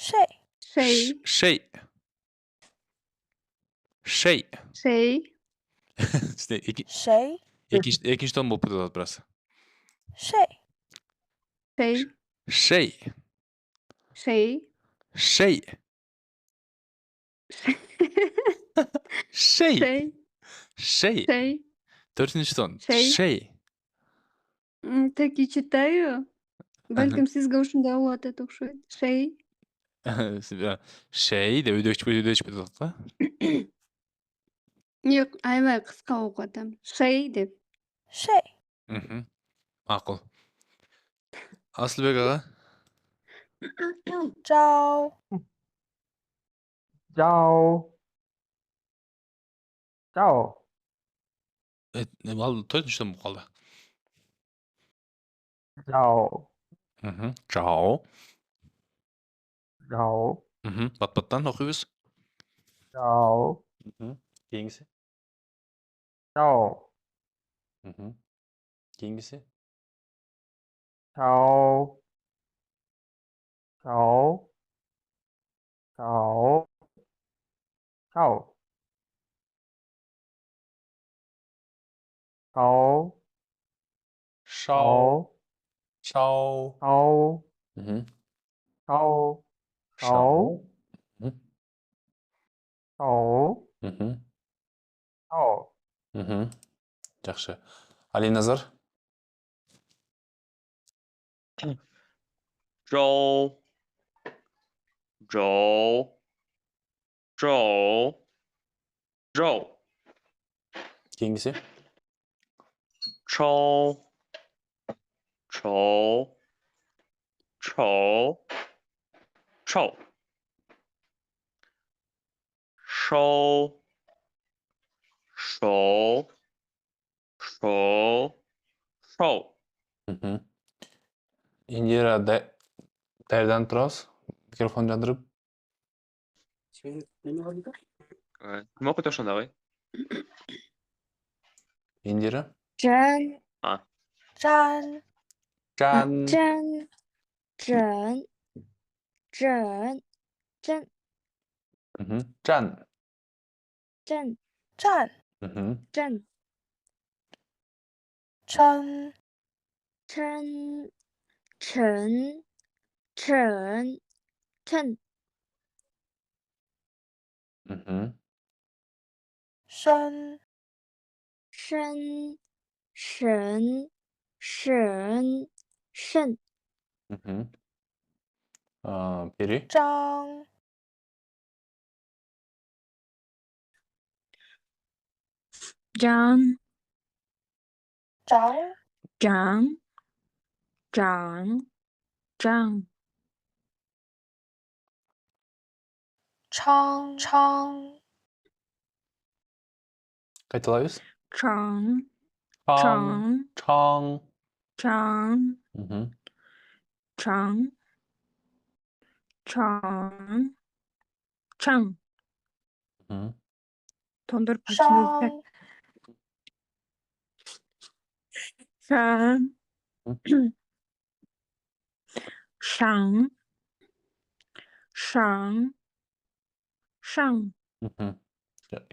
şey, Şey. Şey. Şey. Şey. İşte şey, ikinci ton болып кетеді biraz. şey, Şey. Şey. Şey. Şey. Şey. Şey. Şey. Şey. Төртінші ton. Şey. Şey. Так и читаю. Бәлкім сізге ушундай болот деп окшойт. Şey. Şey деп өйдөчүп атат да. Yok, аябай кыска окуп атам. Şey деп. şey. Макул. Асылбек ага. Ciao. Ciao. Ciao. Ал төртінші тон болып қалды. Ciao. Чао. Ciao. Бат-баттан оқимыз. Ciao. Кейінгісі. Ciao. Кейінгісі. Ciao. Ciao. Ciao. Ciao. Ciao. Шау. Ciao. Чао. Ciao. Ciao. Ciao. Ciao. Ciao. Жақсы. Али Назар.周周周肉 Кейінгісі. 抽筹筹臭收手手受 Индира дәрден тұрасыз. Микрофон жандырып. кім оқиды ошондагы Индира. Жан. Жан. Жан. Жан. Жан. Жан. Жан. Жан. Жан. Жан. Жан. 천. 천. 천. 천. 천. 선. 선. 선. 선. 선. Пери. 짱. 장. 짱. 장. 장. 장. 청. 청. Қайталайбыз. 장. 청. 장. 청. 장. 장. 장. 장. 돈들 션. 산. 상. 상. 상.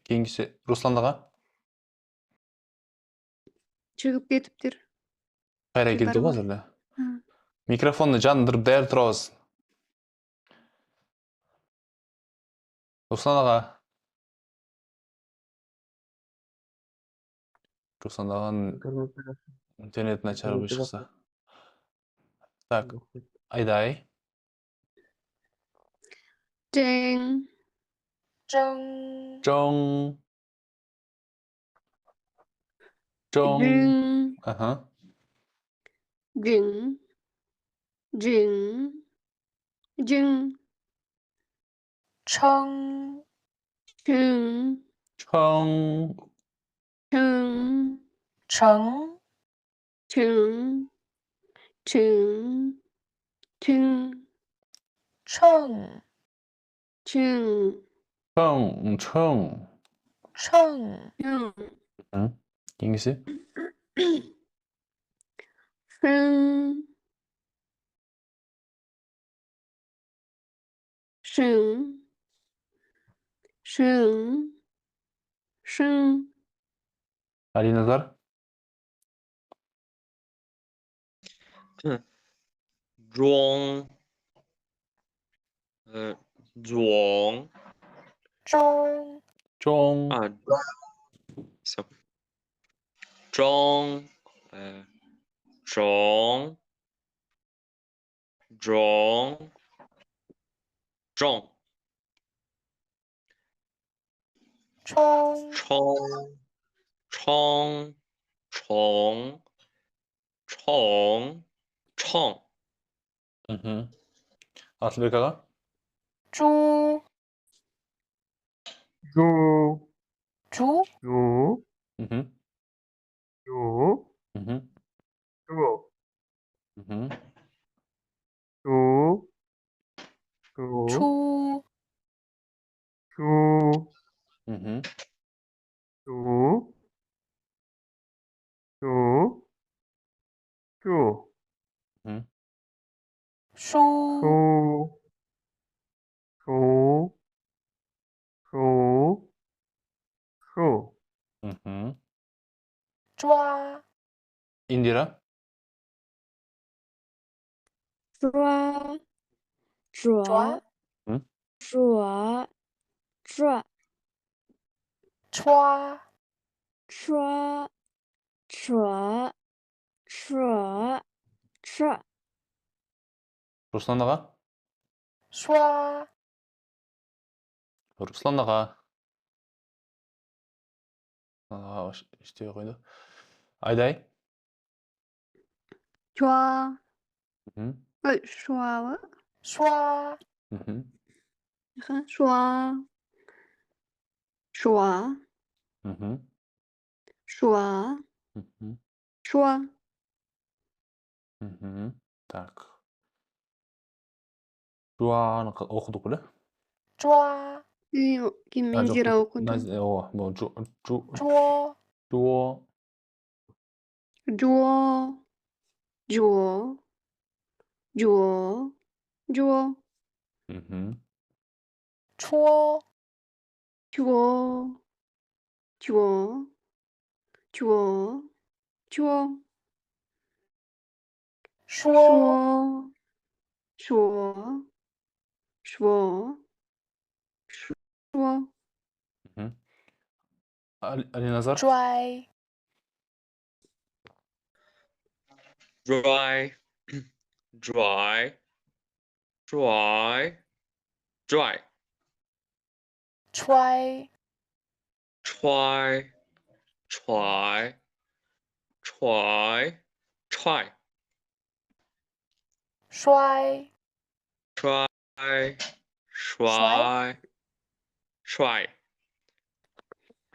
Кейінгісі Русландаға. Чыгып кетиптир. Қайра келді ғой әзірде. Микрофонны жандырып даяр тұрасыз. Русландаға. Русландағын интернет начар болып шықса. Так, Айдай. 쨍. 정. 정. 정. 증. 아하. 증. 증. 증. 청. 증. 청. 증. 정. 증. 증. 증. 청. 증. 청. 청. 청. 증. кейінгісі. 승. 生生生 Алиназар? Зhuang. 庄 中 쫑. 아, все. 庄 庄 庄 庄 冲 청 청 청 청 청 Mhm. Asılbek ağa? 猪 주, 猪 주, Mhm. 주, Mhm. 주, Mhm. 주, 주, 出 주, Mhm. 주, 주, 주, Mhm. 书 수, 수, 수, 수, Mhm. 抓 Indira? 抓抓抓 Hı? 抓抓 歘 抓抓抓抓 Ruslan ağa? 刷 Ruslan ağa. Ağa işte koydu. Ayday? 抓 Mhm. 刷了，刷 Mhm. 你看刷刷 Mhm. 刷 Mhm. 刷 Mhm. Так. Juan okuduk öyle. 抓 김민지랑 okudu. O bu cu 捉 주어 줘 줘 줘 줘 Mhm. 戳 줘 줘 줘 줘 说说说说 Mhm. Ali Nazar? 拽 dry dry dry dry 揣 try try try try 摔 try 甩 try try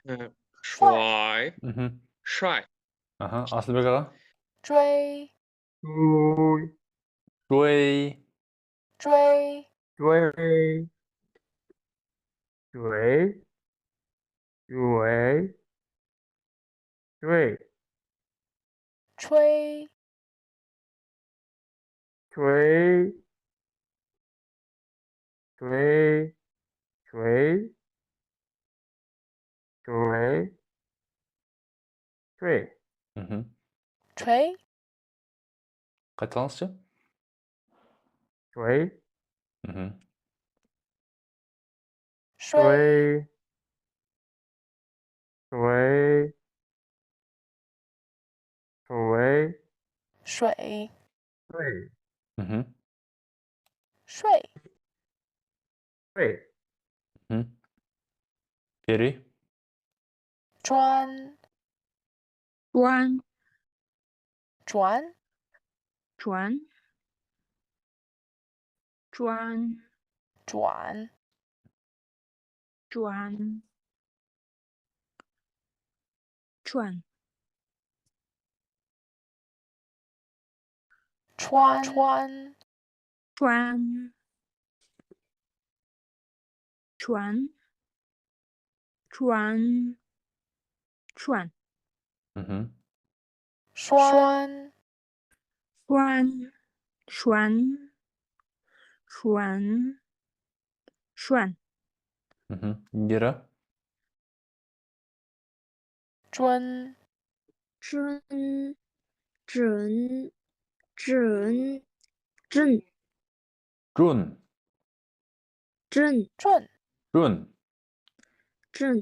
帅 try Mhm. try Aha. Asılbek ağa? 追 주, Juey. 追 주의, 주의, 주의, 주의, 吹 주의, 주의, 주의, 주의, 주의, Mhm. 锤 Katalanca? 주의, Mhm. 摔 주의, 주의, 주의, 水 주의, Mhm. 睡 주의, Mhm. Peri? 转转转转转转转转穿穿转转转转 Mhm. 栓转转转 Шуан. Индира. Чжун. Чжун. Чжун. Чжун. Чжун. Джун. Чжун. Чжун. Джун. Чжун.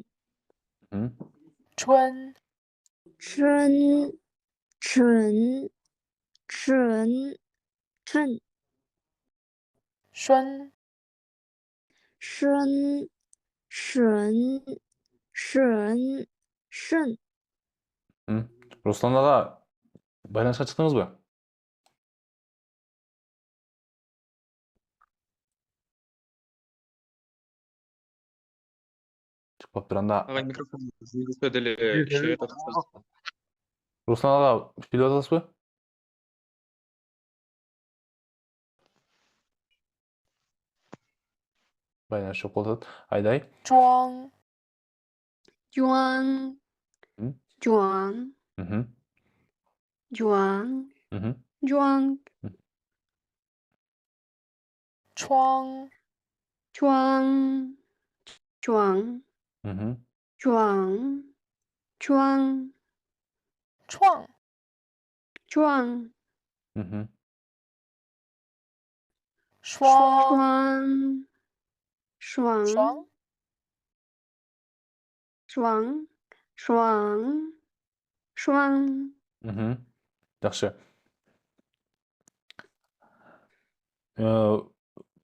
Чжун. Чжун. Чжун. Чжун. Чжун. Шун. Шун. Шун. Шун. Шун. Руслан аға, байланысқа шықтыңыз ба? Шықпап бір анда. Ағай микрофон жүргізбе деле кішіге татып. Руслан аға, сөйлеп жатасыз ба? Байланыс жоқ болды. Айдай. Чуан. Juan. Juan. Juan. Juan. Chuang. Juan. Juan. Juan. Juan. Chuang. Juan. Shuang. Shuang. Shuang. Shuang. Shuang. Shuang. Жақсы.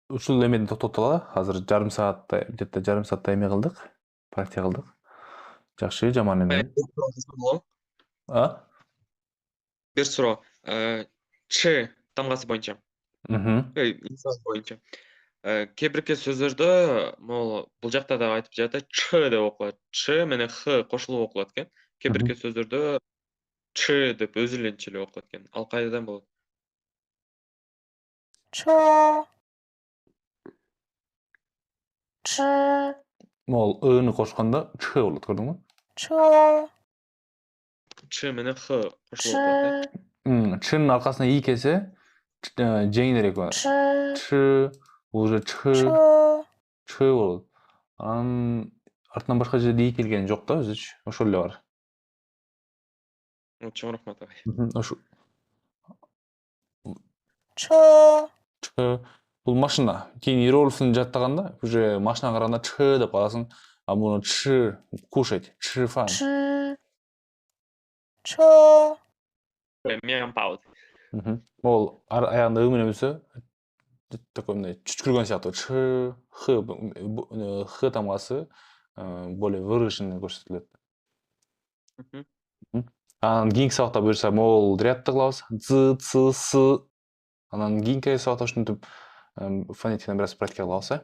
Ушул эмеден токтотолалы. Азыр жарым сааттай эме кылдык, практика кылдык. Жакшы, жаман эме. Бир суроо. Ч тамгасы боюнча. Инсан боюнча. Кээ-бирке сөздөрдө, могул бул жакта да айтып жатат, ч деп окулат. Ч менен х кошулуп окулат экен. Кээ-бирке сөздөрдө ч деп өзү эленче эле окулат экен. Ал кайдан болот? Чы. Чы. Могул ыны кошкондо ч болот, көрдүңбү? Чы. Ч менен х кошулуп окулат. Чнын аркасына и келсе, жеңилирээк болот. Ч уже ч болот. Анын артынан башка жерде и келген жок да, өзүчү. Ошол эле бар. Чоң рахмат агай. Ошо. Чы. Ч бул машина. Кийин иероглифин жаттаганда уже машинага караганда ч деп каласың. А муну ч кушать, ч фан. Чы. Чы. Мен пауз. Могул аягында ы менен бүтсө, такой мындай чүчкүргөн сыяктуу ч х тамгасы более выраженный көрсөтүлөт. Анан кийинки сабакта буюрса могул рядты кылабыз. З, ц, с. Анан кийинки сабакта ушинтип фонетиканы бир аз практика кылабыз.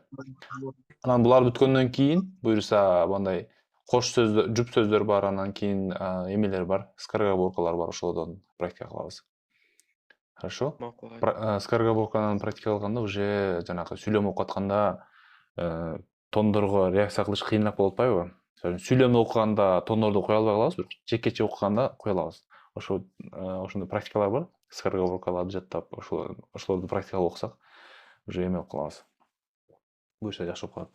Анан булар бүткөндөн кийин буюрса мындай кош сөздөр, жүп сөздөр бар, анан кийин эмелер бар, скороговоркалар бар, ошолордон практика кылабыз. Хорошо? Скороговорканы практика кылганда уже жанагы сүйлөм окуп атканда тондорго реакция кылыш кыйыныраак болуп атпайбы? Сүйлөмдү окуганда тондорду кое албай калабыз, бирок жекече окуганда кое алабыз. Ошондой практикалар бар. Скороговоркаларды жаттап, ошолорду практикалап окусак, уже эме кылабыз. Буюрса жакшы болуп калат.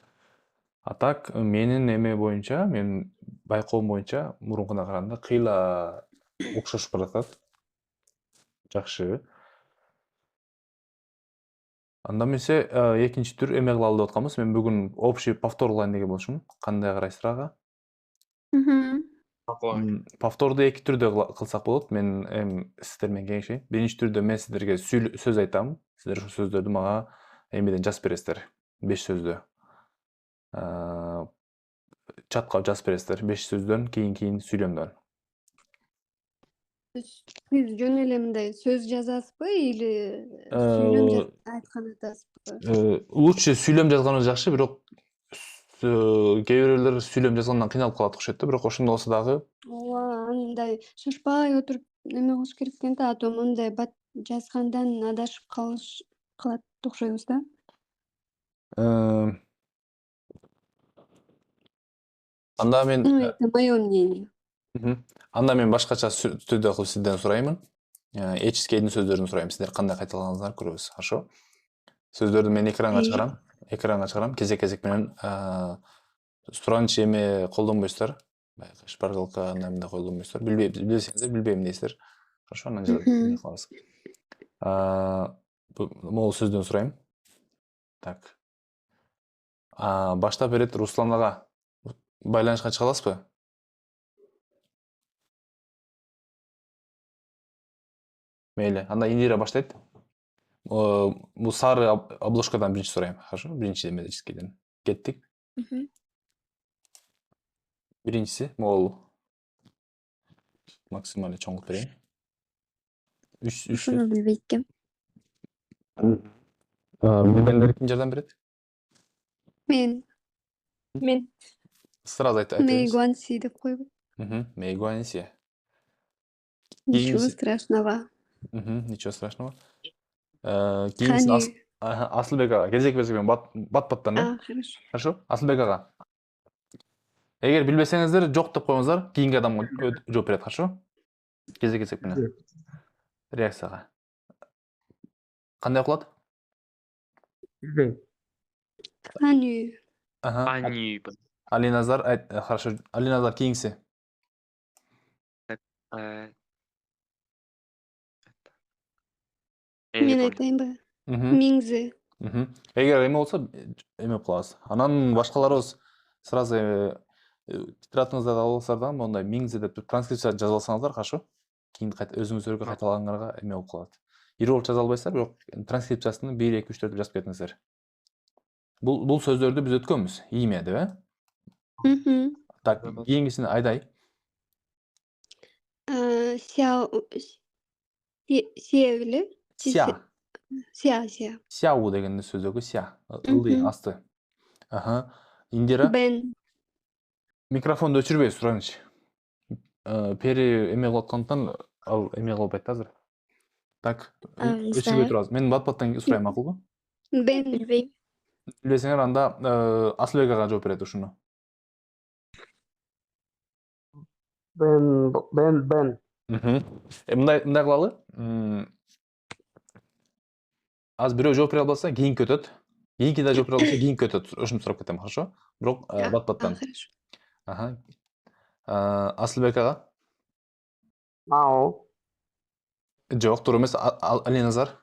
А так, менин эме боюнча, мен байкоом боюнча мурункуна караганда кыйла окшошуп баратат. Жакшы. Анда эмесе экинчи түр эме кылалы деп атканбыз. Мен бүгүн общий повтор кылайын деген болчумун. Кандай карайсыздар ага? Повторду эки түрдө кылсак болот. Мен сиздер менен кеңешейин. Биринчи түрдө мен сиздерге сөз айтам. Сиздер ошол сөздөрдү мага эмеден жазып бересиздер. 5 сөздө. Чатка жазып бересиздер. 5 сөздөн кийин сүйлөмдөн. Сиз жөн эле мындай сөз жазасызбы или сүйлөм айткан атасызбы? Лучше сүйлөм жазганыбыз жакшы, бирок кээ бирөөлөр сүйлөм жазгандан кыйналып калат окшойт да, бирок ошондой болсо дагы Ооба, андай шашпай отуруп эме кылыш керек экен да, а то мындай бат жазгандан адашып калат окшойбуз да. Анда мен Это моё мнение. Анда мен башкача түрдө кылып сизден сураймын. Эчискейдин сөздөрүн сурайм. Сиздер кандай кайталаганыңызды көрөбүз. Хорошо? Сөздөрдү мен экранга чыгарам. экранга чыгарам. Кезек менен суранчы эме колдонбойсуздар. Баягы шпаргалка намында колдонбойсуздар. Билбесеңиздер, билбейм дейсиздер. Хорошо, анан эме кылабыз. Могул сөздөн сурайм. Так. Баштап берет Руслан ага. Байланышка чыга аласызбы? Мейли. Анда Индира баштайт. Бул сары обложкадан биринчи сурайм. Хорошо? Биринчи эмеден. Кеттик. Биринчиси могул максималь чоңуп берейин. Ушуну билбейт экем. Билгендер ким жардам берет? Мен Сразу айтыңыз. Мэйгуанси деп койбойт. Мэйгуанси. Ничего страшного. Ничего страшного. Ханю. Кийинкисин Асылбек ага. Кезек менен бат-баттан, да? Хорошо. Хорошо? Асылбек ага. Эгер билбесеңиздер, жок деп коюңуздар, кийинки адамга жооп берет, хорошо? Кезек менен. Реакцияга. Кандай окулат? Билбейм. Ханю. Аню. Алиназар, хорошо. Алиназар кийинкиси. Мен айтайынбы? Миңзи. Эгер эме болсо, эме кылабыз. Анан башкаларыбыз сразу тетрадыңыздарда алсаңыздар да, мондай миңзи деп транскрипция жазып алсаңыздар, хорошо? Кийин өзүңүздөргө кайталагандарга эме болуп калат. Ири болуп жаза албайсыздар, бирок транскрипциясын 1 2 3 4 деп жазып кетиңиздер. Бул сөздөрдү биз өткөнбүз. Имя деп, Так, кийинкисин айдай. Сия беле? Ся. Сия. Сяу дегенди сөздөгү ся. Ылдый, асты. Индира. Бен. Микрофонду өчүрбөй сураныч. Пери эме кылып аткандыктан ал эме кылып атты азыр. Так, өчүрбөй турабыз. Мен бат-баттан сурайм, макулбу? Бен. Билбейм. Билесеңер, анда Асылбек ага жооп берет ушуну. Бен. Мындай кылалы. Аз бирөө жооп бере албаса, кийинки өтөт. Кийинки да жооп бере албаса, кийинки өтөт. Ошону сурап кетем, хорошо? Бирок бат-баттан. Хорошо. Асылбек ага. Мао. Жок, туура эмес. Алиназар.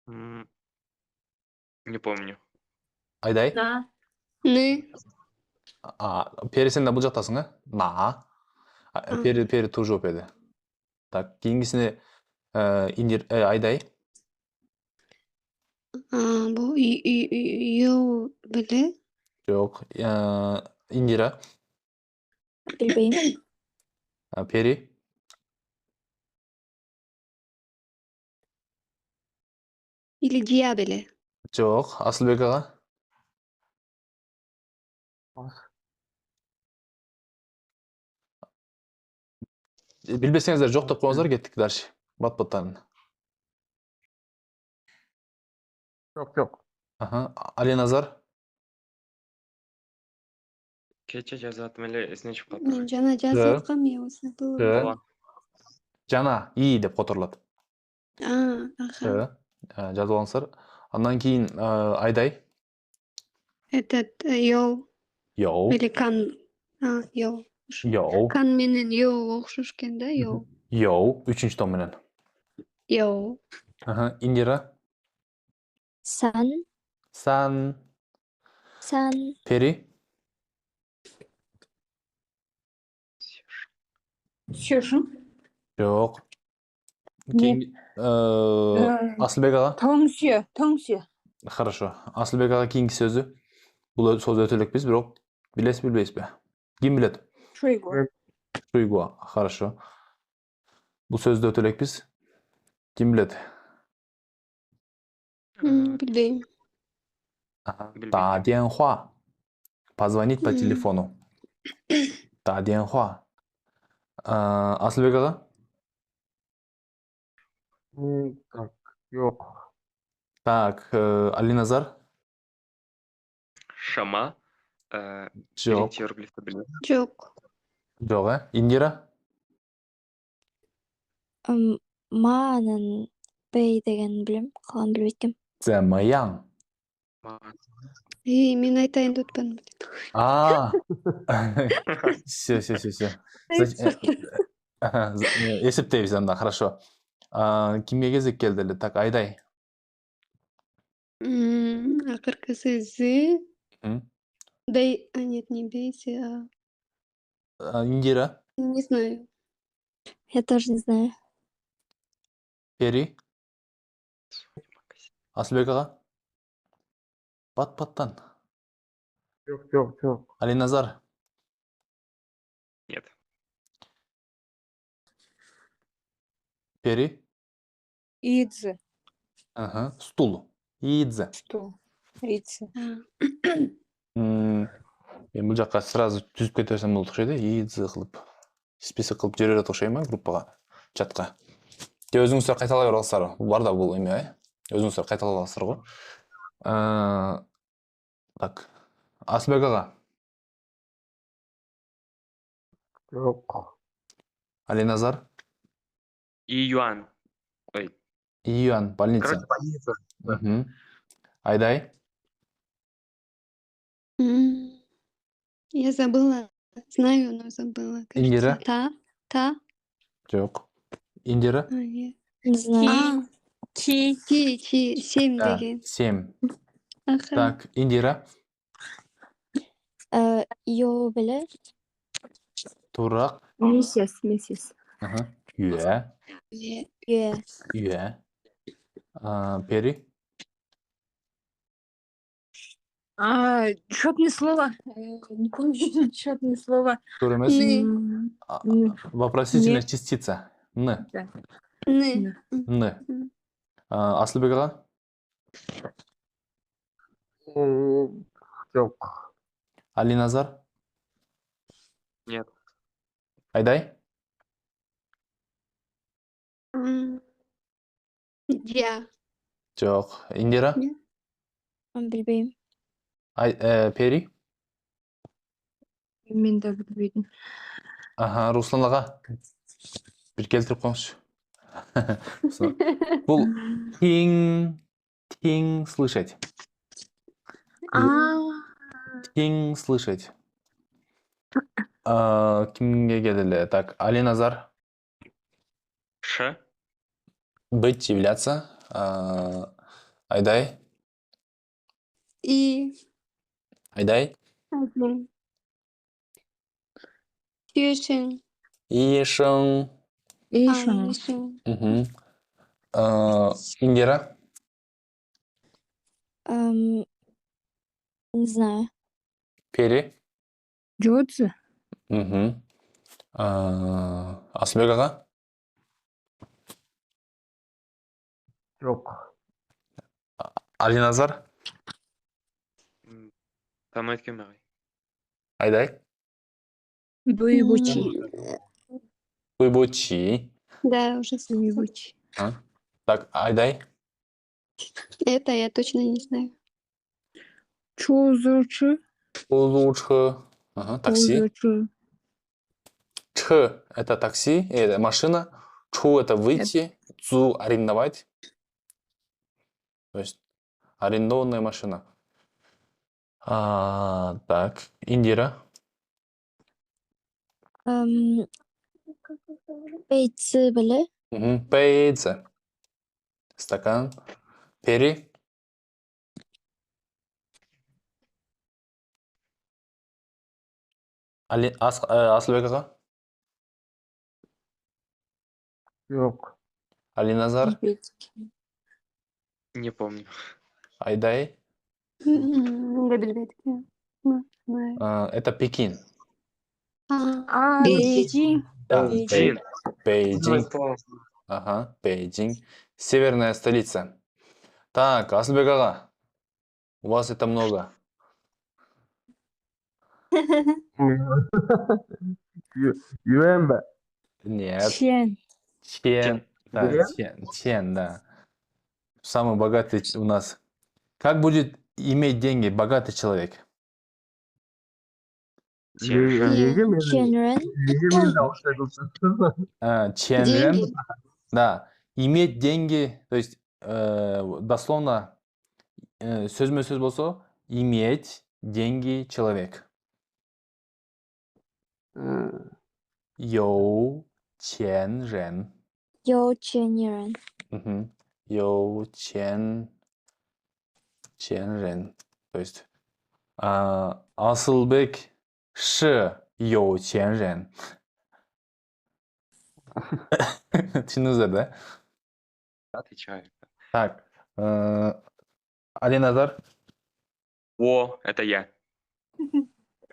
Не помню. Айдай. Ны. Пери сен да бул жактасың, На. Пери туура жооп берди. Так, кийинкисине Айдай. Бу ю беле? Жок. Индира. Билбейм. Пери. Или жия беле? Жок. Асылбек ага. Билбесеңиздер жок деп коюңуздар, кеттик дальше. Бат-баттан. Жок. Алиназар. Кече жазатым эле эсине чыгып Мен калды. жана жазып аткам, я болсо было. Жана И деп которулат. Аха. Жазып алыңыздар. Андан кийин Айдай. Этот йол. Йоу. Или кан. Йол. Йоу. Кан менен йол окшош экен да, йол. Йоу. 3-нчү том менен. Йол. Индира. Сан. Пери. Сюжу. Жок. Не. Асылбек ага. Тоңсю. Хорошо. Асылбек ага кийинки сөзү. Бул сөз өтө элекпиз, бирок билесизби, билбейсизби? Ким билет? Шуйгуа. Хорошо. Бул сөздү өтө элекпиз. Ким билет? Билбейм. Та дианхуа. Позвонить по телефону. Та дианхуа. Асылбек ага? Так, жок. Так, Алиназар? Шама. Жок. Биринчи иероглифти билем. Жок. Жок, Индира? Ма анан Бэй деген билем, калган билбейт экем. 怎么样? Мен айтайын деп отырмын. А. Все. Есептейміз анда, хорошо. Кімге кезек келді эле? Так, Айдай. Ақырқысы з. Бей, нет, не бейся, Индира. не знаю. Я тоже не знаю. Пери. Асылбек аға. Пат-паттан. Yok. Алиназар. Нет. Пери. Идзе. Ага. Стул. Идзе. Что? Идзе. Мен бұл жаққа сразу түзіп кетесем болды ұқсайды. Идзе қылып. Список қылып жібереді ұқсай ма группаға, чатқа. Те өзіңіздер қайталай оралсыздар. Бар да бұл еме, өзіңіздер қайталай оралсыздар ғой. Так. Асылбек аға. Yok. Алиназар. Июан. Июан, больница. Короче, больница. Мгм. Айдай. Я забыла. Знаю, но забыла. кажется. Индира. Та. Жоқ. Индира. Нет. Не знаю. Ки. Чи. 7 Да, деген. 7. Аха. Так, Индира. Yo беле. Турақ. Месяц. Ага. Үйе. Е. Үйе. Пери. Четное слово. Не помню четное слово. Тур емес. Ны. Вопросительная частица. Н. Ны. Н. Асылбек аға. Yok. Алиназар. Нет. Айдай. Я. Жоқ. Индира. Bilbeyim. Пери. Мен де білмедім. Ага, Руслан аға. Bir келтіріп қойыңызшы. Бұл тиң слышать. Тиң слышать. Кімге келді? Так, Алиназар. Ш. Быть, являться. Айдай. И. Айдай. Один. Тюшин. Ишың. Ишин. Индира. Не знаю. Пери. Джодзе. Асылбек аға. Yok. Алиназар. Там айткен ағай. Айдай. Буйбучи. Уйбучи. Да, уже слышала. Буйбучи. Так, Айдай. Это я точно не знаю. Чузучи. Улучши. Такси. Ч – это такси, это машина. Чу – это выйти. Цу – арендовать. То есть арендованная машина. Так, Индира. Бейцы беле. Пейдзе. Стакан. Пери. Асылбек аға. Yok. Алиназар. Не помню. Айдай. Не білмедім. Это Пекин. Бейджин. Да, Бейджин. Бейджинг. Ага, Бейджинг. Северная столица. Так, Асылбек аға. У вас это много. Yuan be. Нет. Чен. Чен. Да, Юэн? Чен, да. Самый богатый у нас. Как будет иметь деньги богатый человек? Ченрен. Ченрен. Деньги. Да. Иметь деньги, то есть дословно сөзмө-сөз болсо, иметь деньги человек. Йоу чен рен. 有钱人 Йоу чен рен. То есть, Асылбек 是有钱人. Түсіндіңіздер, да? Отвечаю. Так. Алиназар. Это я.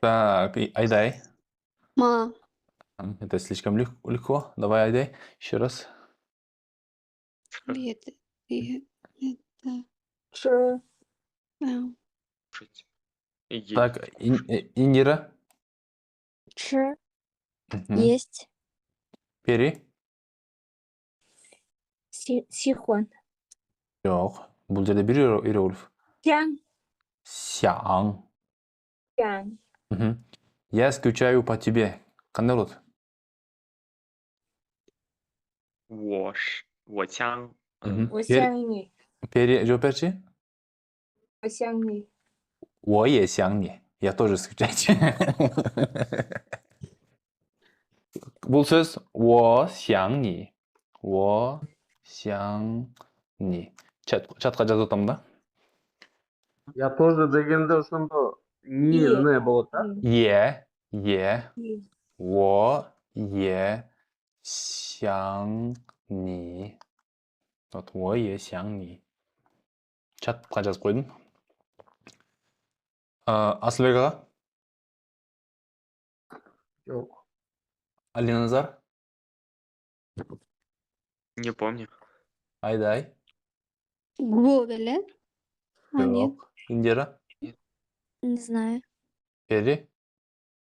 Так, Айдай. Ма. Это слишком легко. Давай, Айдай, еще раз. Это. Ч. Слушайте. Иди. Так, Индира. Ч. Мгм. Есть. Пери. Сихон. Жоқ. Бұл жерде бір иероглиф. Тян. Сяң. Тян. Мгм. Я скучаю по тебе. Қандай болады? 我枪 Мгм. 我想你。 Пери, жауап берші. 我想你。我也想你. Я тоже скучаю. Бұл сөз 我想你. 我想你. Чатқа жазып отам да? Я тоже дегенде ошондо не болот да? Е. И. 我也想你. Вот 我也想你. Чатқа жазып қойдым. Асылбек аға. Жок. Алиназар. Не помню. Айдай. Гугл беле? Нет. Жоқ. Индира. Не знаю. Пери.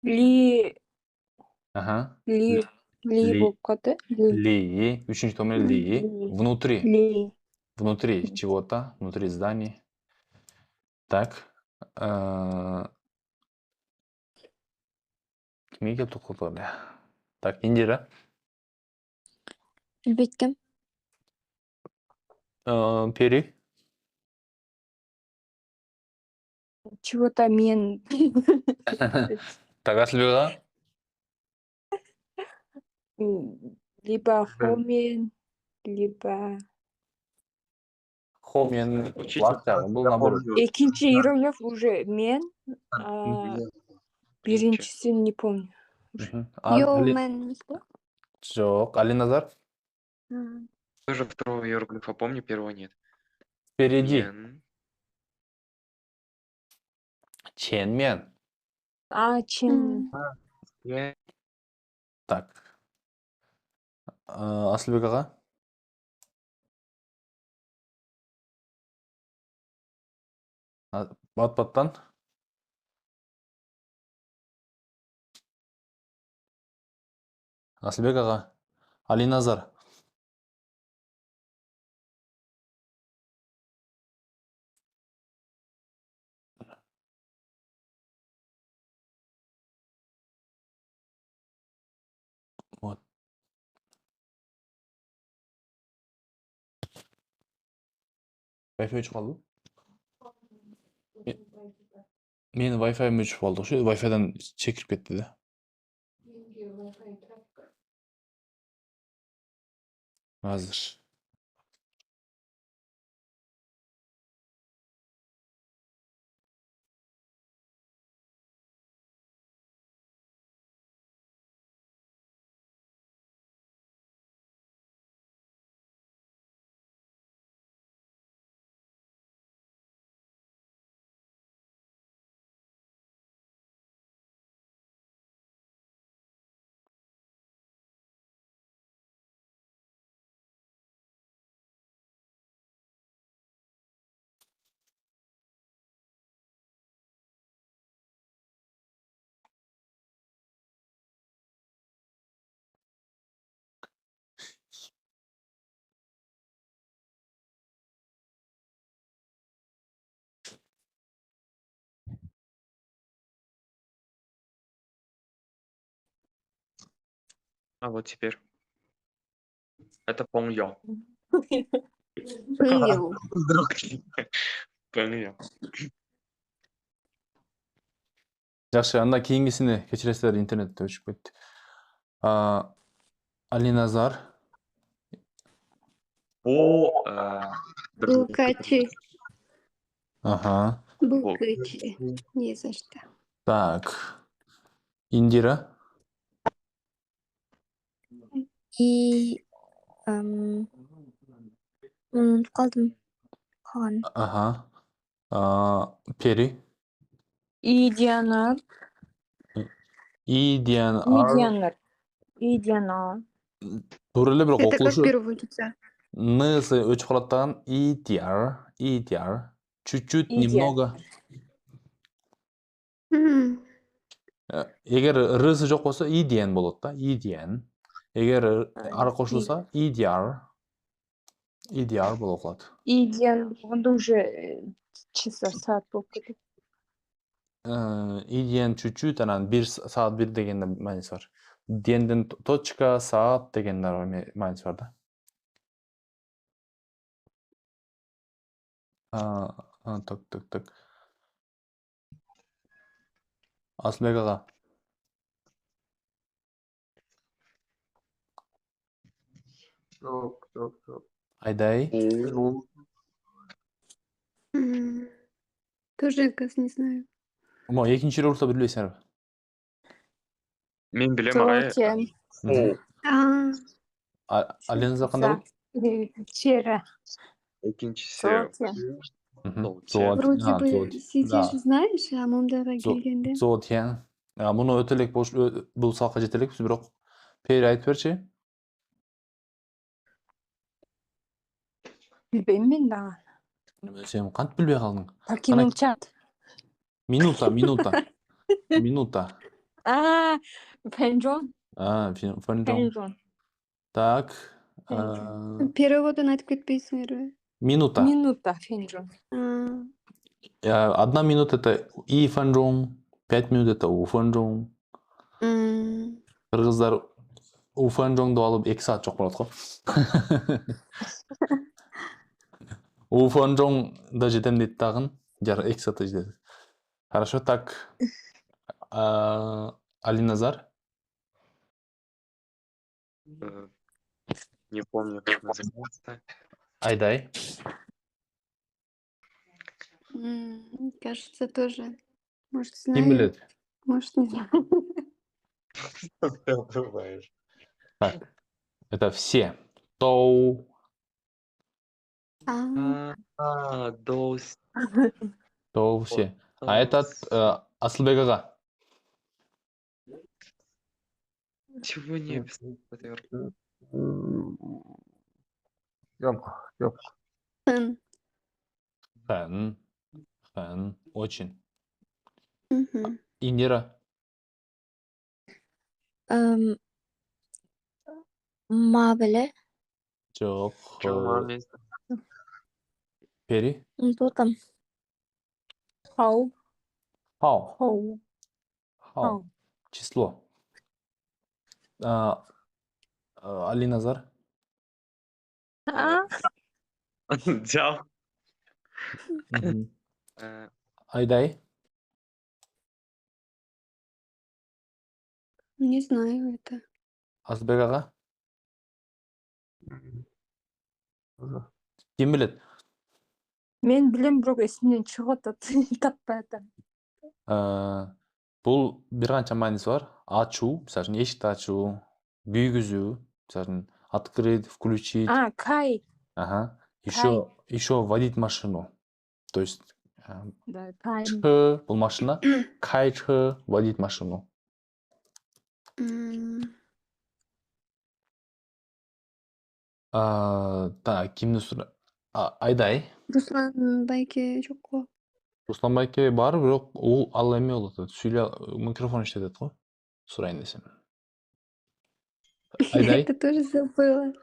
Ли. Ага. Ли. Ли Ли. болып қалды. Ли. Ли. Üçüncü томер ли. Ли. Внутри. Ли. Внутри чего-то. Внутри здания. Так. Кімге келіп тоқталды? Так, Индира. Биткім? Пери. Чего-то мен. Так, Асылбек аға. Либо хомен, либо... Хомен. Учитель. Лақтағы. Бұл наоборот. Екінші иероглиф уже мен, биринчисин не помню. Йоу, мен. Жоқ. Алиназар. Тоже второго иероглифа помню, первого нет. Впереди. Мен. Ченмен. Чен. Я. Так. Асылбек аға. Бат-баттан. Асылбек аға. Алиназар. Вот. Wi-Fi өшіп қалды. Менің Wi-Fi'm өшіп қалды. Wi-Fi'дан секіріп кетті де. Қазір. А вот теперь. Это помню. Пыл. Вдруг. Bilmiyorum. Жақсы, анда кейінгісіне кечіресіздер, интернетте өшіп кетті. Алиназар. Bu Булкачи. Ага. Булкачи. Не за что. Так. Индира. И unutib qoldim. Qolgan. Ага. Пери. Идианар. Идианар. Идианар. Турелі бір Это как оқылышы. переводится? Ны-сы өч құраттаған идиар. Идиар. Чуть-чуть, Идиар. немного. М, Егер рысы жоқ болса, идиан болады да. Идиан. Егер ары қосылса, идиар. Идиар болып оқылады. Идиан. Onda уже часа saat болып кетеді. Идиан чуть-чуть, анан бир саат бир дегенде мааниси бар. Диенден точка, саат дегендер мааниси бар да. Так. Асылбек аға. Жоқ. Айдай. Тоже, кажется, не знаю. Мо, екінші ролта білесіңер. Men bilem ağay. Алиназар қандай болды? Вчера. İkincisi Вроде бы сидишь, Да. знаешь, а мұндаға келгенде. Зоотен. Мұны өтелік бұл салқа жетелік, бірақ пейір айтып берші. Bilbeyim ben daha. Сен қант білбей қалдың? Покинул чат. Минута. Фенджон. Фэнджон. Так. Переводын айтып кетпейсіңер бе? Минута. Минута Фенджон. 1 минута это и фэнджон, 5 минут это у фэнджон. Қырғыздар у фэнджонды алып 2 саат жоқ болады ғой. У фэнджонда жетем дейді тағын, 2 саатта жетеді. Хорошо, так. Алиназар. Не помню, как называется. Айдай. Кажется, тоже. Может, Ким знаю. біледі? Может, не знаю. Бываешь. Так. Это все. Тоу. Дос. Тоу все. А этот Асылбек аға. Чего не писал? Жоқ. Хэн. Очень. Мгм. Индира. Мабілі. Жоқ. Чумамес. Пери. Ұмытып Хау. Хау. Число. Алиназар. Жал. Айдай. Не знаю это. Асылбек аға. Ким біледі? Мен білем, бірақ есімнен шығып таппай атам. Бұл бір қанша мағынасы бар. Ачу, мысалы үшін есікті ачу, күйгізу, мысалы үшін открыть, включить. Кай. Ага. Еще водить машину. То есть Да, кай. бұл машина, кайчы, водить машину. Так, кімді сұра? Айдай. Руслан Байке жоқ қой. Руслан Байке бар, бірақ ол ал эме болады. Микрофон іштетеді ғой. Сұрайын десем. Айдай. Это тоже забыла.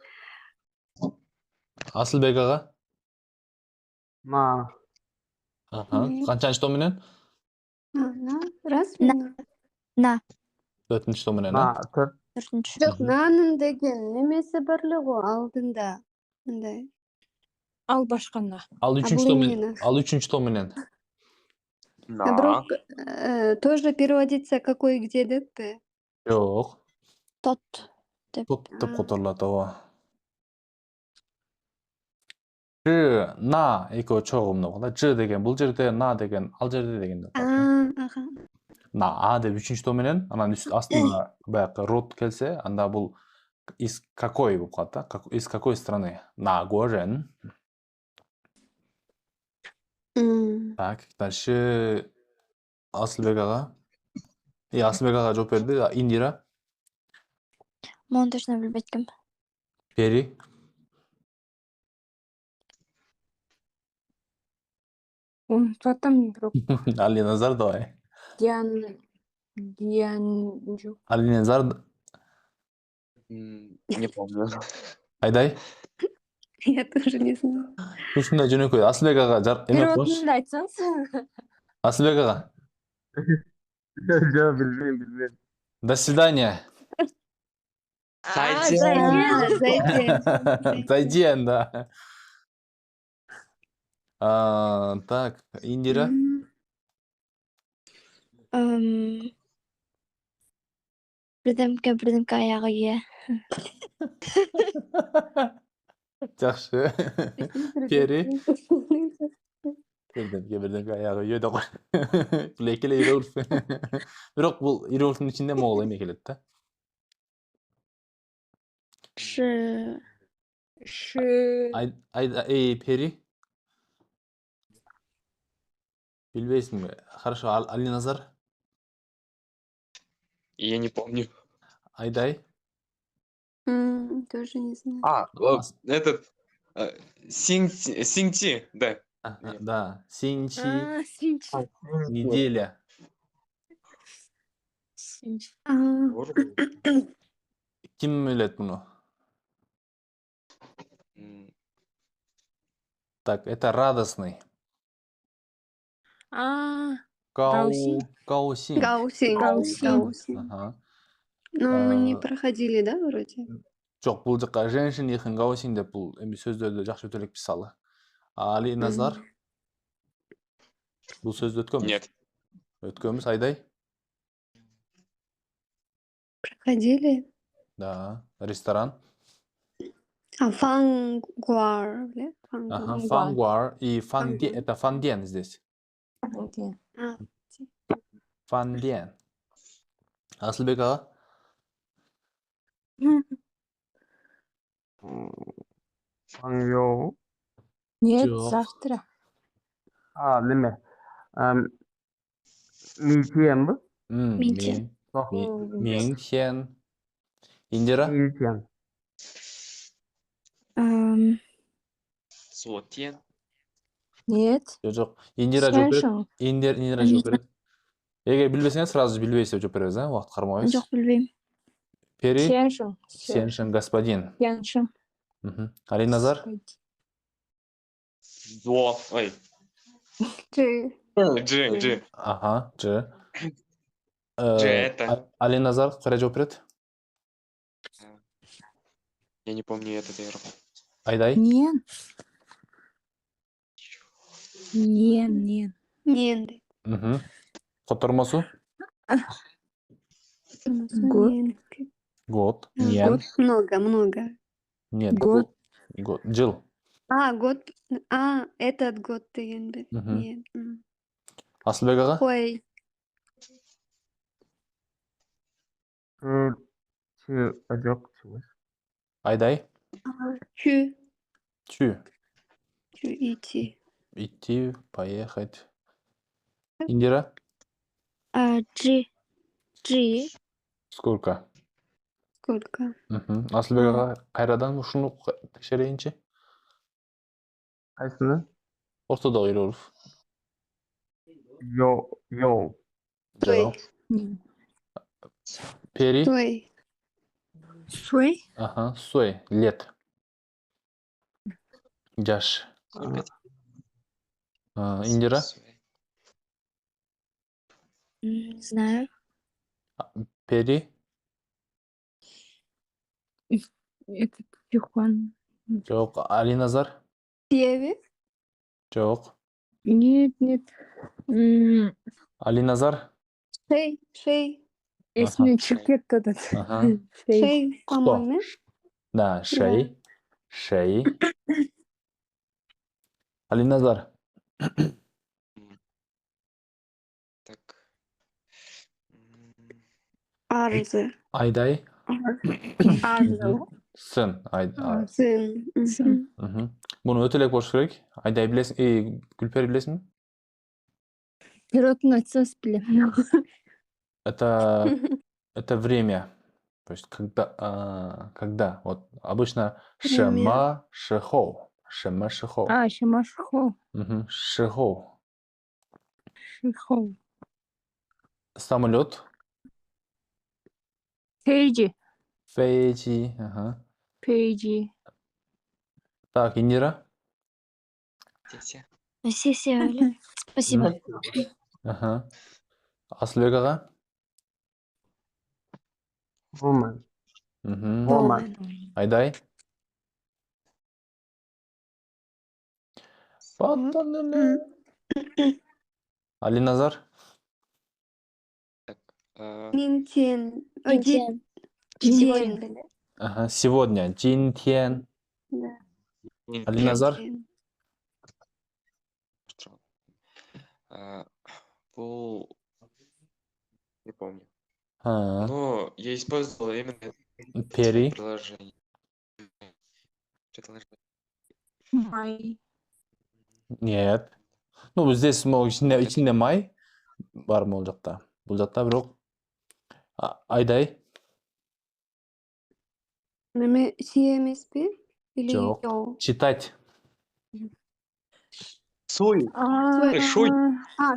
Асылбек аға. На. Қаншаншы томенен? Раз На. 4-ші томенен, На. Төртінші. Жоқ, наның деген немесі бірлі ғой алдында. Мындай. Ал башкана. Ал А үчүнчү бул том эмне? ал үчүнчү том менен. Бирок тоже переводится какой где деппи? Жок. Тот деп. Тот деп которулат, ооба. Ж, на экөө чогумду болгон да. Ж деген бул жерде, на деген ал жерде деген деп атат. Ага. На а деп үчүнчү том менен, анан астында баягы род келсе, анда бул из какой болуп калат да. Из какой страны? На горен. Так, дальше Асылбек ага. Асылбек ага жооп берди. Индира, Мону точно билбейт. Пери, Унутуп атам бирок. Алиназар давай. Диан жок. Алиназар, Не помню. Айдай. Я тоже не знаю. Ушундай жөнөкөй. Асылбек ага эме кош. Переводун да айтсаңыз. Асылбек ага. Жок, билбейм. До свидания. Зайден. Зайден, да. Так, Индира. Бирдемке аягы ие. Жакшы. Пери. Бирдемке аягы үйө да кой. Бул экеле иероглиф. Бирок бул иероглифтин ичинде могул эме келет да. Ш. Пери. Билбейсиңби? Хорошо, Алиназар. Я не помню. Айдай. Тоже не знаю. Этот Синти, да. Да, Синчи, Синчи. неделя. Ким билет муну? Так, это радостный. Гаусин. Гаусин. Ага. Ну, мы не проходили, да, вроде? Жок, бул жака женщин ихин гаусин деп бул эми сөздөрдү жакшы өтө элек мисалы. Алиназар. Бул сөздү өткөнбүз? Нет. Өткөнбүз, Айдай? Проходили. Да, ресторан. Фангуар, да? Ага, фангуар и фанден, это фанден здесь. Фанден. Асылбек ага? Фангё. Нет, Жок. завтра. Неме? Митиенби? Минтен. Минтен. Индира? Митиен. Суотен. Нет. Жок. Индира жооп берет. Сеншин. Индира жооп берет. Эгер билбесеңиз, сразу билбейсиз деп жооп беребиз, убакыт кармабайбыз. Жок, билбейм. Пери? Сеншин. Сеншин господин. Сеншин. Алиназар? Ой. G. Ага, Ж. это. Алиназар кайра жооп берет? Я не помню этот игрок. Айдай? Нен. Нен. Ненди. Котормосу? Год. Нен. Много. Нет. Год. Жыл. Год. Этот год деген бе? Нет. Асылбек ага? Қой. Жок. Айдай? Чү. Чү. Идти. Идти, поехать. Индира? Джи. Сколько? Сколько? Асылбек ага кайрадан ушуну текшерейинчи. Кайсыны? Ортодогу иероглиф. Йо. Жок. Пери? Суй. Ага, суй. Лет. Жаш. Индира? Не знаю. Пери? Это Юхан. Жок. Алиназар? Север. Жоқ. Нет, нет. Алиназар? Шей. Есімнен шығып кетті этот. Ага. Шей, по-моему. Да, шей. Шей. Алиназар. Так. Арзы. Айдай. Арзы. Сын. Сын. Мгм. Бұны өтелек болуш керек. Айдай білесің, Гүлпер білесің? Пиротын айтсаңыз білемін. Это время. То есть когда, вот обычно шема, шихоу. Шема, шихоу. Шамашхо. Шихоу. Шихо. Самолет. Пейджи. Фейджи. Ага. Пейджи. Так, Индира. Сеся. Спасибо. Ага. Асылбек аға. Woman. Мгм. Woman. Айдай. Паттанеле. Алиназар. Так. Нинтен. Нинтен. Сегодня. Ага. Сегодня. Джинтен. Да. Алиназар. Бұл... Не помню. А, Но я использовал именно Пери. приложение. Май. Нет. Ну, здесь içinde май бар ма ол жақта? Бұл жақта бірақ. Айдай. Неме CMSP? Или Жоқ. йо? Читать. Суй. Шуй.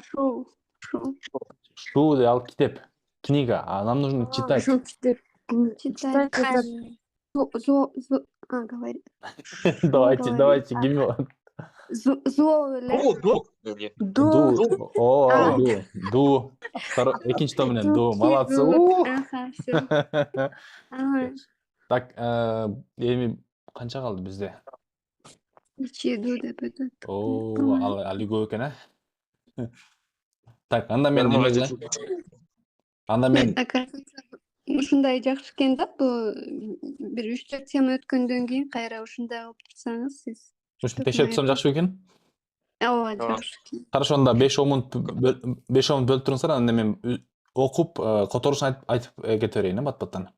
Шоу. Шу ал китеп. Книга. А нам нужно читать. Шо кітеп. Читать. Читать. Говори. Давайте, гимн. Нет. Ду. Екінші томмен ду. Молодцы. Ага, все. Ага. Так, эми қанша қалды бізде? Ичеду деп өтөт. О, али көп екен, а? Так, анда мен ушундай жакшы экен да, бул бир 3-4 тема өткөндөн кийин кайра ушундай кылып турсаңыз сиз. Ушуну текшерип турсам жакшы бекен? Ооба, жакшы экен. Хорошо, анда 5-10 минут бөлүп туруңуздар, анда мен окуп, которушун айтып кете берейин, бат-баттан.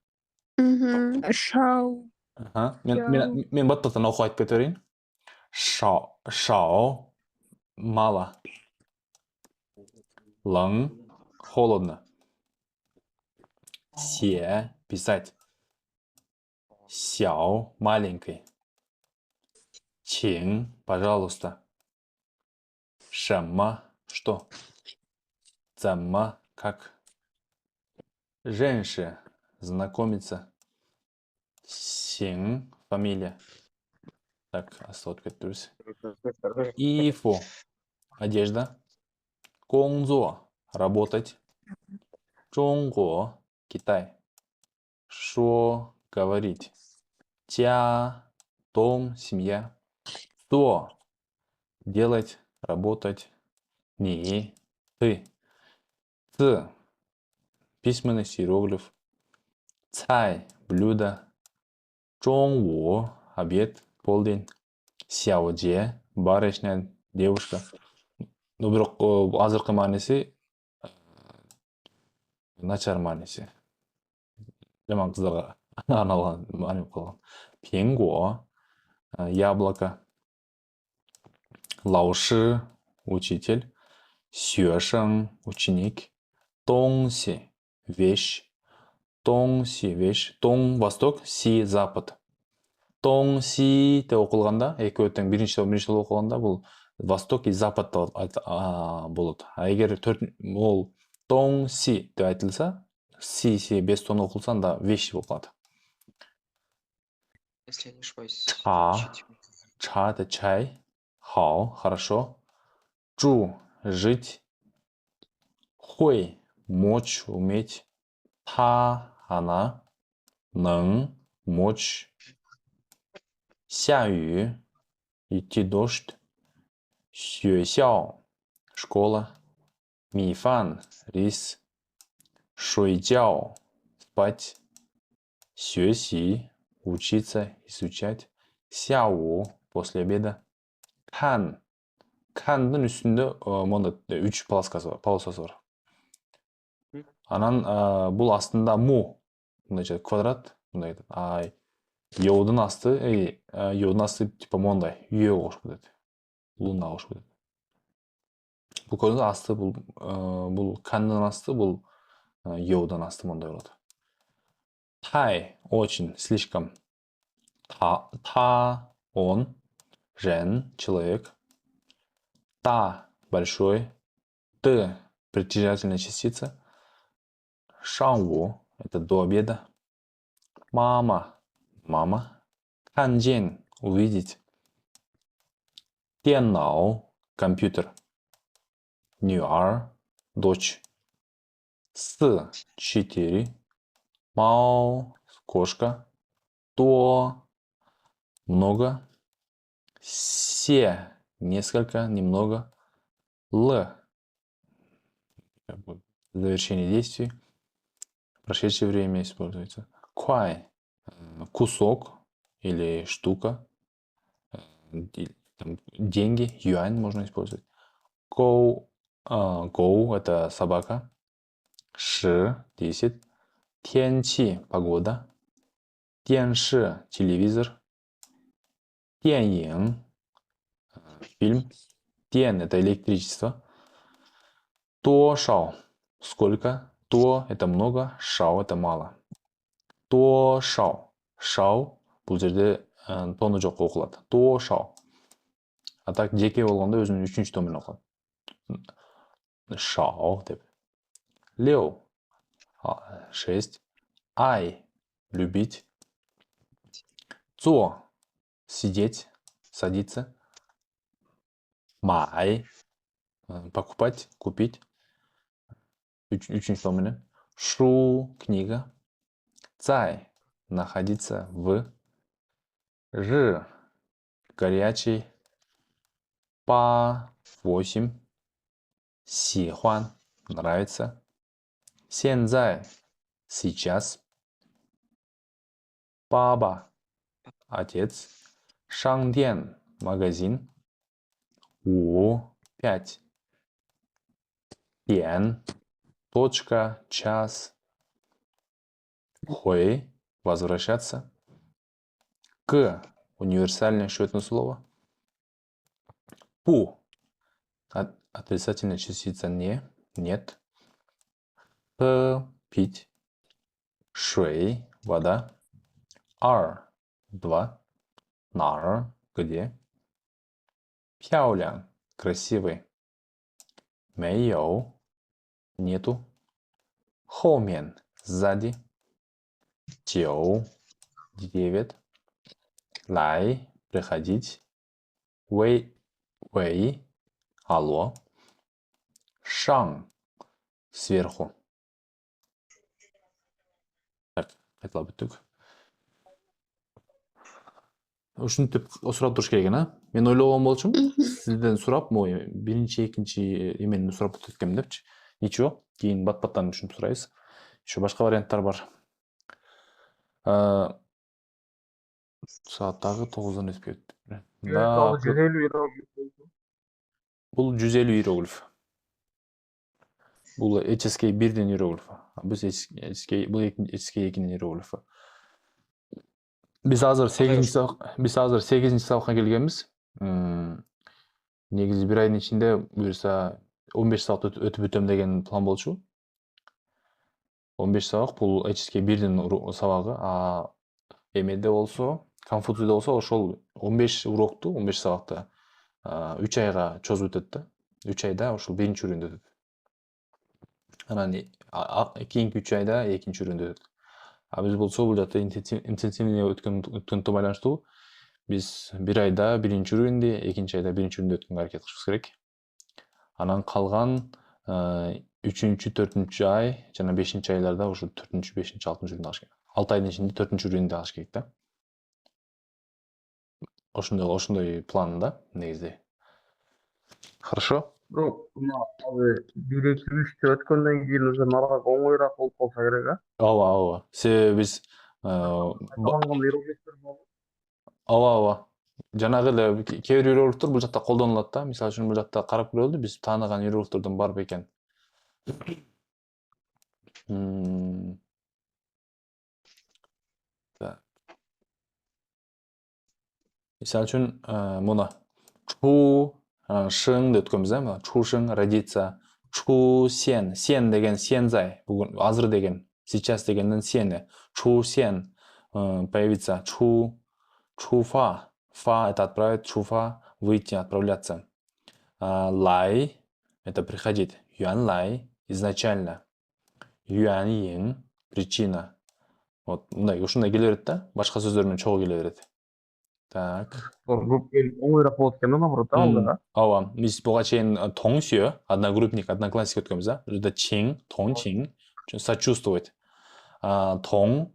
Шау. Мен бат-баттан окуп айтып кете берейин. Шао, мало. Лың, холодно. Се, писать. Сяо, маленький. Чин, пожалуйста. Шама, что? Цама, как? Женщина, знакомиться. Син, фамилия. Так, остаток кетtiririz. Ифо, одежда. Конзо, работать. Чонго, Китай. Шо, говорить. Тя, дом, семья. То, делать, работать. Ни, ты. Ц, письменность, иероглиф. Цай, блюдо. Чонгу, обед, полдень. Сяодже, барышня, девушка. Ну, бирок азыркы мааниси начар мааниси. Жаман кыздарга арналган маани болуп калган. Пенго, яблоко. Лауши, учитель. Сюэшэн, ученик. Тонси, вещь. Тонси, вещь. Тон, восток, си, запад. Тонси деп окулганда, экөө тең биринчи жолу окулганда бул восток и запад деп болот. А эгер ол тонси деп айтылса, си без тон окулса, анда вещь болуп калат. Если я не ошибаюсь. Ча это чай. Хао, хорошо. Чу, жить. Хуй, мочь, уметь. Та, она. Нэн, мочь. 下雨 идти дождь, 学校 школа, 米饭 рис, 睡觉 спать, 学习 учиться, изучать, 下午 после обеда, kan kanның үстінде монда 3 полосасы бар. Анан бұл астында му, мындай квадрат, мындай йоудың асты типа мондай үйе қошып кетеді. Луна қошып кетеді. Бұл көрдіңіз асты, бұл канның асты, бұл йоудан асты мондай болады. Тай, очень, слишком. Та, он, жен, человек. Та, большой. Т, притяжательная частица. Шанву, это до обеда. Мама, мама. Канджен, увидеть. Теннау, компьютер. Нюар, дочь. С, 4. Мао, кошка. То, много. Се, несколько, немного. Л, завершение действий. Прошедшее время используется. Куай, кусок или штука. Деньги, юань можно использовать. Гоу, это собака. Ши, 10. Тянчи, погода. Тянши, телевизор. Тяньин, фильм. Тян, это электричество. То шао, сколько. То, это много. Шао, это мало. То шао. Шао, бұл жерде тоны жоқ оқылады. То шао. А так, жеке болғанда өзінің 3-ші томын оқылады. Шао, деп. Лео, 6. Ай, любить. Цо, сидеть, садиться. Май, покупать, купить. 3-ші томын. Шу, книга. Цай, находиться в. Ж, горячий. Па, 8. Сихуан, нравится. Сензай, сейчас. Баба, отец. Шангден, магазин. 5. Тян, точка, час. Хуэй, возвращаться. К, универсальное счетное слово. Пу, отрицательная частица не, нет. П, пить. Шуэй, вода. Ар, 2. Нар, где. Пяолян, красивый. Мэйоу, нету. Хоумен, сзади. Тиоу, 9. Лай, приходить. Вэй, алло. Шан, сверху. Так, айтыла бүттік. Ушинтип сурап туруш керек экен, Мен ойлогон болчумун, сизден сурап, биринчи, экинчи эмени сурап өткөм депчи. Ничего, кийин бат-баттан ушинтип сурайбыз. Еще башка варианттар бар. Саат дагы 9-дан өтүп кетти. Бул 150 иероглиф. Бул HSK 1-ден иероглиф. Бул HSK 2-ден иероглиф. Биз азыр 8-чи сабакка келгенбиз. Негизи бир айдын ичинде буюрса 15 сабак өтүп өтөм деген план болчу. 15 сабак бул HSK 1-ден сабагы, а эмеде болсо, Конфуцийде болсо ошол 15 урокту, 15 сабакты 3 айга чозуп өтөт да. 3 айда ошол биринчи үрүндө өтөт. Анан кийинки 3 айда экинчи үрүндө өтөт. А биз болсо бул жакта интенсивный өткөндө байланыштуу. Биз бир айда биринчи үрүндө, экинчи айда биринчи үрүндө өткөнгө аракет кылышыбыз керек. Анан калган 3-чү, 4-чү ай жана 5-чи айларда ошо 4-чү, 5-чи, 6-чы үрүндө алыш керек. 6 айдын ичинде 4-чү үрүндө алыш керек да. ошондой планында негизде. Хорошо? Бирок мына азыр 1-2-3 өткөндөн кийин уже нарак оңоюраак болуп калса керек, а? Ооба. Себеби биз Кайталанган иероглифтер болуп. ооба. Жанагы эле кээ бир иероглифтер бул жакта колдонулат да. Мисалы үчүн бул жакта карап көрөлү, биз тааныган иероглифтерден бар бекен. Мисалы үчүн муну чу шыңды өткөнбүз, мына чу шың родиться, чу сен, сен деген сензай, бүгүн азыр деген, сейчас дегенден сени, чу сен появится, чу фа, фа это отправить, чу фа выйти, отправляться. Лай это приходить, юан лай изначально, юан ин причина. Вот мындай ушундай келе берет да, башка сөздөр менен чогуу келе берет. Так. Көп оңоюраак болот экен да, наоборот, алдыга. Ооба, биз буга чейин тоңсүө, одногруппник, одноклассник өткөнбүз, а? Это чин, тоңчин, сочувствовать. Тоң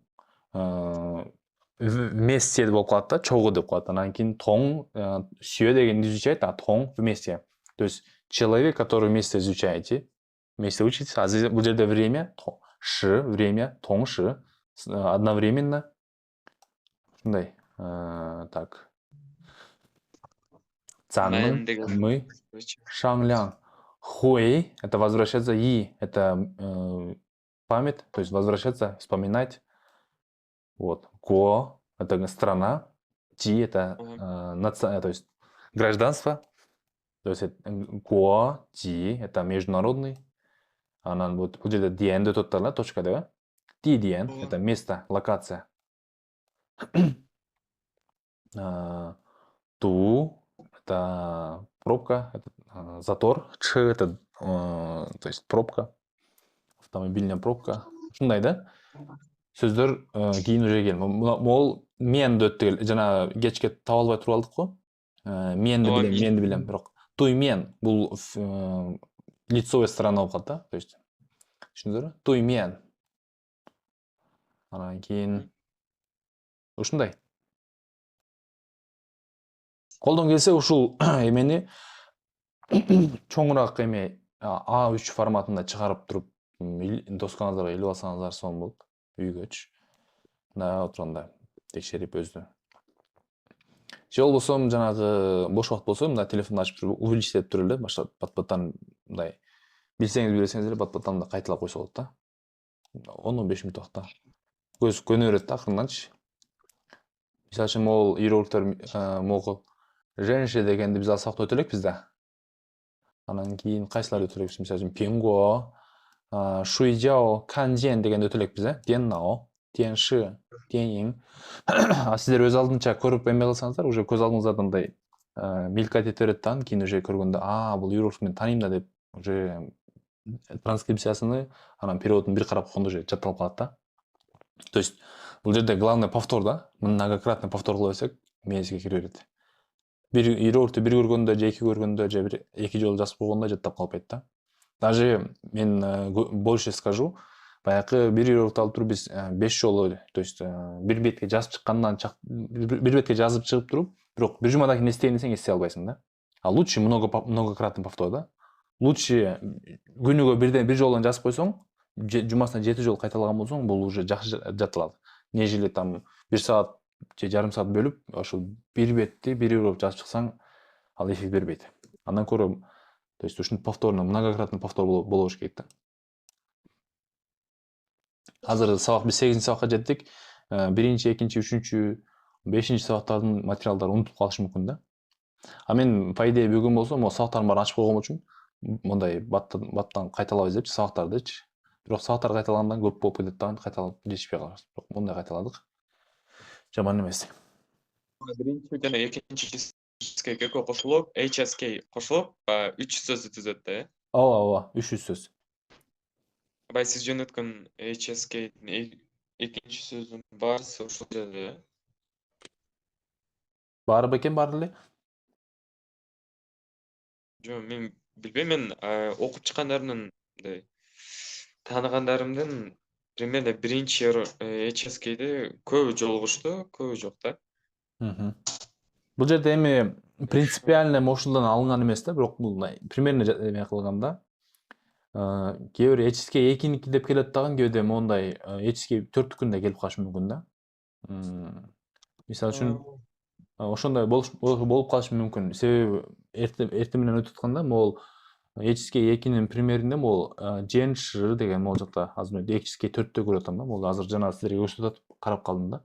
вместе болуп калат да, чогуу деп коет. Анан кийин тоң сүйө деген изучать, а тоң вместе. То есть человек, который вместе изучаете, вместе учитесь, а бул жерде время, ши, время, тоң ши, одновременно. Ушундай. Так. Цанмын, мы, шанглян. Хуэй – это возвращаться, и – это память, то есть возвращаться, вспоминать. Вот. Го – это страна, ти – это то есть гражданство. То есть го, ти – это международный. Анан вот бул жерде диэнди өтөттөр, точка деп. Ти диэн – это место, локация. Ту это пробка, это затор. Ч это то есть пробка, автомобильная пробка. Ушундай да? Сөздөр кийин уже келген. Могул менди өттү, жана кечке таба албай туруп алдык го. Менди билем, бирок туй мен бул лицевая сторона болуп калат да, то есть түшүндүңүзбү? Туй мен. Анан кийин ушундай. Колдон келсе ушул эмени чоңураак эме A3 форматында чыгарып туруп доскаңыздарга илип алсаңыздар сонун болот. Үйгөчү. Мына отурганда текшерип өзү. Же болбосо жанагы бош убакыт болсо мына телефонду ачып туруп увеличить этип туруп эле баштап бат-баттан мындай билсеңиз эле бат-баттан кайталап койсо болот да. 10-15 мүнөт убакта. Көз көнө берет да акырынданчы. Мисалы үчүн могул иероглифтер могул женщина дегенди биз алсак өтө элекпиз да. Анан кийин кайсыларды өтө элекпиз? Мисалы үчүн пиңго, шуйжао, канжен дегенди өтө элекпиз, деннао, тенши, тенин. Сиздер өз алдынча көрүп эме кылсаңыздар, уже көз алдыңыздарда мындай мелькать эте берет да, кийин уже көргөндө, бул иероглиф мен тааныйм да деп, уже транскрипциясыны, анан переводун бир карап койгондо уже жатталып калат да. То есть бул жерде главный повтор да, многократный повтор кыла берсек, мээңизге кире берет. Бир иероглифти бир көргөндө же эки көргөндө же бир эки жолу жазып койгондо жаттап калбайт да. Даже мен больше скажу, баягы бир иероглифти алып туруп биз 5 жолу, то есть бир бетке жазып чыккандан бир бетке жазып чыгып туруп, бирок бир жумадан кийин эстейин десең эстей албайсың да. А лучше многократный повтор да. Лучше күнүгө бир жолдан жазып койсоң, жумасына 7 жолу кайталаган болсоң, бул уже жакшы жатталат. Нежели там 1 саат же жарым саат бөлүп, ошол бир бетти бир иероглиф жазып чыксаң, ал эффект бербейт. Андан көрө, то есть ушунун повторно, многократный повтор болуш керек да. Азыр сабак биз 8-сабакка жеттик. 1-чи, 2-чи, 3-чү, 5-чи сабактардын материалдары унутуп калышы мүмкүн да. А мен по идее бүгүн болсо, могу сабактардын баарын ачып койгон үчүн мындай баттан кайталап издепчи сабактардычы. Бирок сабактар кайталагандан көп болуп кетет да, кайталап жетишпей калат. Бирок мындай кайталадык. Жаман эмес. Биринчи жана экинчи HSK кошулуп, HSK кошулуп, 3 сөздү түзөт да. Ооба, 300 сөз. Бай сиз жөнөткөн HSK-дин экинчи сөздүн баарысы ушул жерде. Баары бекен, баары эле? Жок, мен билбейм, мен окуп чыккандарымдын тааныгандарымдын примерно биринчи HSK-де көбү жолугушту, көбү жок да. Бул жерде эми принципиально ошолдан алынган эмес да, бирок бул примерно эме кылганда кээ бир эчиске 2-2 деп келет дагы, кээде мондай эчиске 4-күндө келип калышы мүмкүн да. Мисалы үчүн ошондой болуп калышы мүмкүн. Себеби эртең менен өтүп атканда могул эчиске 2-нин примеринде могул жен ш деген могул жакта азыр мен эчиске 4-тө көрүп атам да. Могул азыр жана силерге көрсөтүп карап калдым да.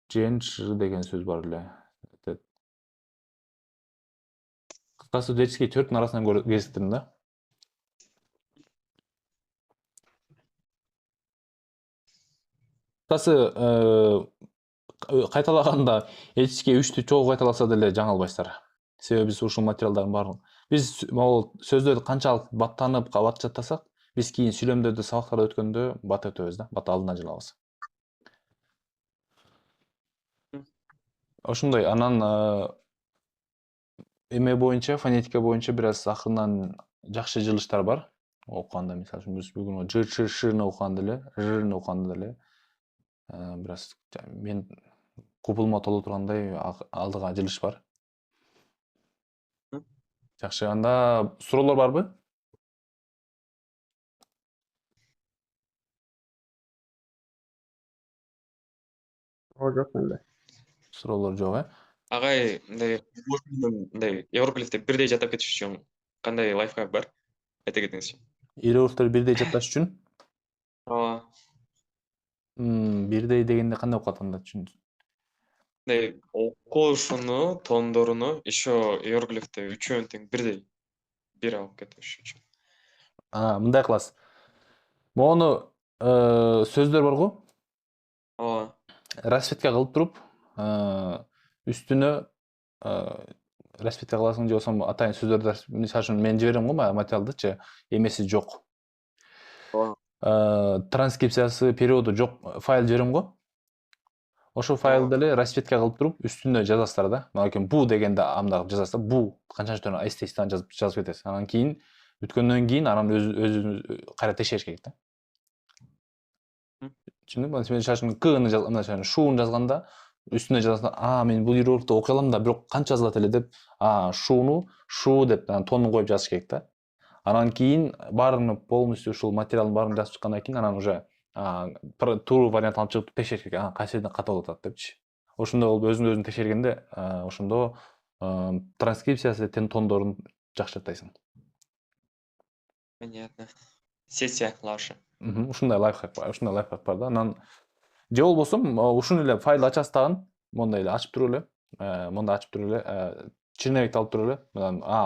Жен ш деген сөз бар эле. Кыскасы эчиске 4-түн арасынан кезиктирдим да. Кыскасы кайталаганда эчиске 3-тү чогуу кайталаса деле жаңылбайсыздар. Себеби биз ушул материалдардын баарын биз могул сөздөрдү канчалык баттанып, кабат жаттасак, биз кийин сүйлөмдөрдү сабактарда өткөндө бат өтөбүз да, бат алдына жылабыз. Ошондой, анан эме боюнча, фонетика боюнча бир аз акырынан жакшы жылыштар бар. Окуганда, мисалы үчүн биз бүгүн ж, ч, ш-ны окуганда эле, ж-ны окуганда эле бир аз мен купулма толо тургандай алдыга жылыш бар. Жакшы, анда суроолор барбы? Жок менде. Суроолор жок, Агай, мындай иероглифти бирдей жаттап кетиш үчүн кандай лайфхак бар? Айта кетиңизчи. Иероглифтерди бирдей жатташ үчүн? Ооба. Бирдей дегенде кандай окуп атканда түшүндүм. Мындай окуушуну, тондоруну еще иероглифти үчөөнү тең бирдей. Бир алып кетиш үчүн. Мындай кыласыз. Мону сөздөр барго? Ооба. Распетка кылып туруп, үстүнө распетка кыласың же болбосо атайын сөздөрдү, мисалы үчүн мен жиберем го материалдычы, эмеси жок. Транскрипциясы, переводу жок файл жиберем го. Ошол файлды эле распетка кылып туруп, үстүнө жазасыздар да. Мына бу дегенде андагы жазасыздар. Бу канчанчы төрө эстейсиз жазып кетесиз. Анан кийин бүткөндөн кийин анан өзү кайра текшериш керек да. Түшүндүңбү? Мен мисалы үчүн к-ны жазганда, шууну жазганда үстүнө жазасың, мен бул иероглифти окуй алам да, бирок канча жазылат эле деп, шууну шу деп тонун коюп жазыш керек да. Анан кийин баарын полностью ушул материалдын баарын жазып чыккандан кийин анан уже туура вариантын алып чыгып текшериш керек, кайсы жерден ката болуп атат депчи. Ошондо болуп өзүн текшергенде, ошондо транскрипциясы тондорун жакшы жаттайсың. Понятно. Сессия лашы. Ушундай лайфхак бар да. Анан же болбосо ушуну эле файлды ачасыз тагын, мондай эле ачып туруп эле, черновикти алып туруп эле,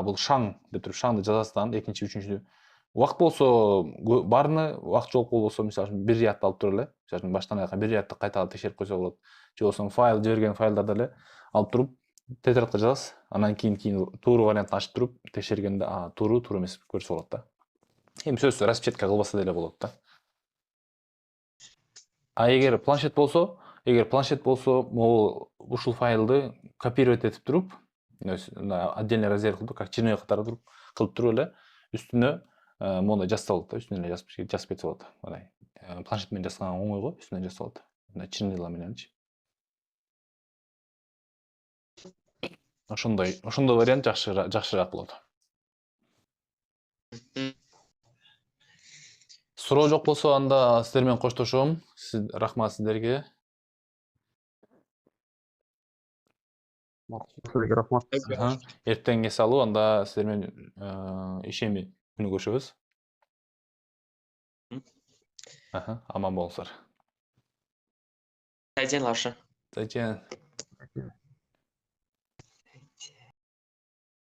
бул шаң деп туруп шаңды жазасыз тагын, экинчи, үчүнчү. Убакыт болсо баарыны, убакыт жок болбосо, мисалы үчүн бир рядты алып туруп эле, мисалы үчүн баштан аякка бир рядты кайталап текшерип койсо болот. Же болбосо файл жиберген файлдарды эле алып туруп тетрадка жазасыз, анан кийин туура вариантын ачып туруп текшергенде туура эмес көрсө болот да. Эми сөзсүз распечатка кылбаса деле болот да. Эгер планшет болсо, могул ушул файлды копировать этип туруп, отдельный раздел кылып, как черновик катары кылып туруп эле үстүнө мондай жазса болот да, үстүнө эле жазып кетсе болот. Мындай планшет менен жазганга оңой го, үстүнө жазса болот. Мындай чернила мененчи. Ошондой вариант жакшыраак болот. Суроо жок болсо, анда сиздер менен коштошом. Рахмат сиздерге. Сизге рахмат. Эртең эс алуу, анда сиздер менен ишеми күнү көрүшөбүз. Аман болуңуздар. Зайден лашы. Зайден.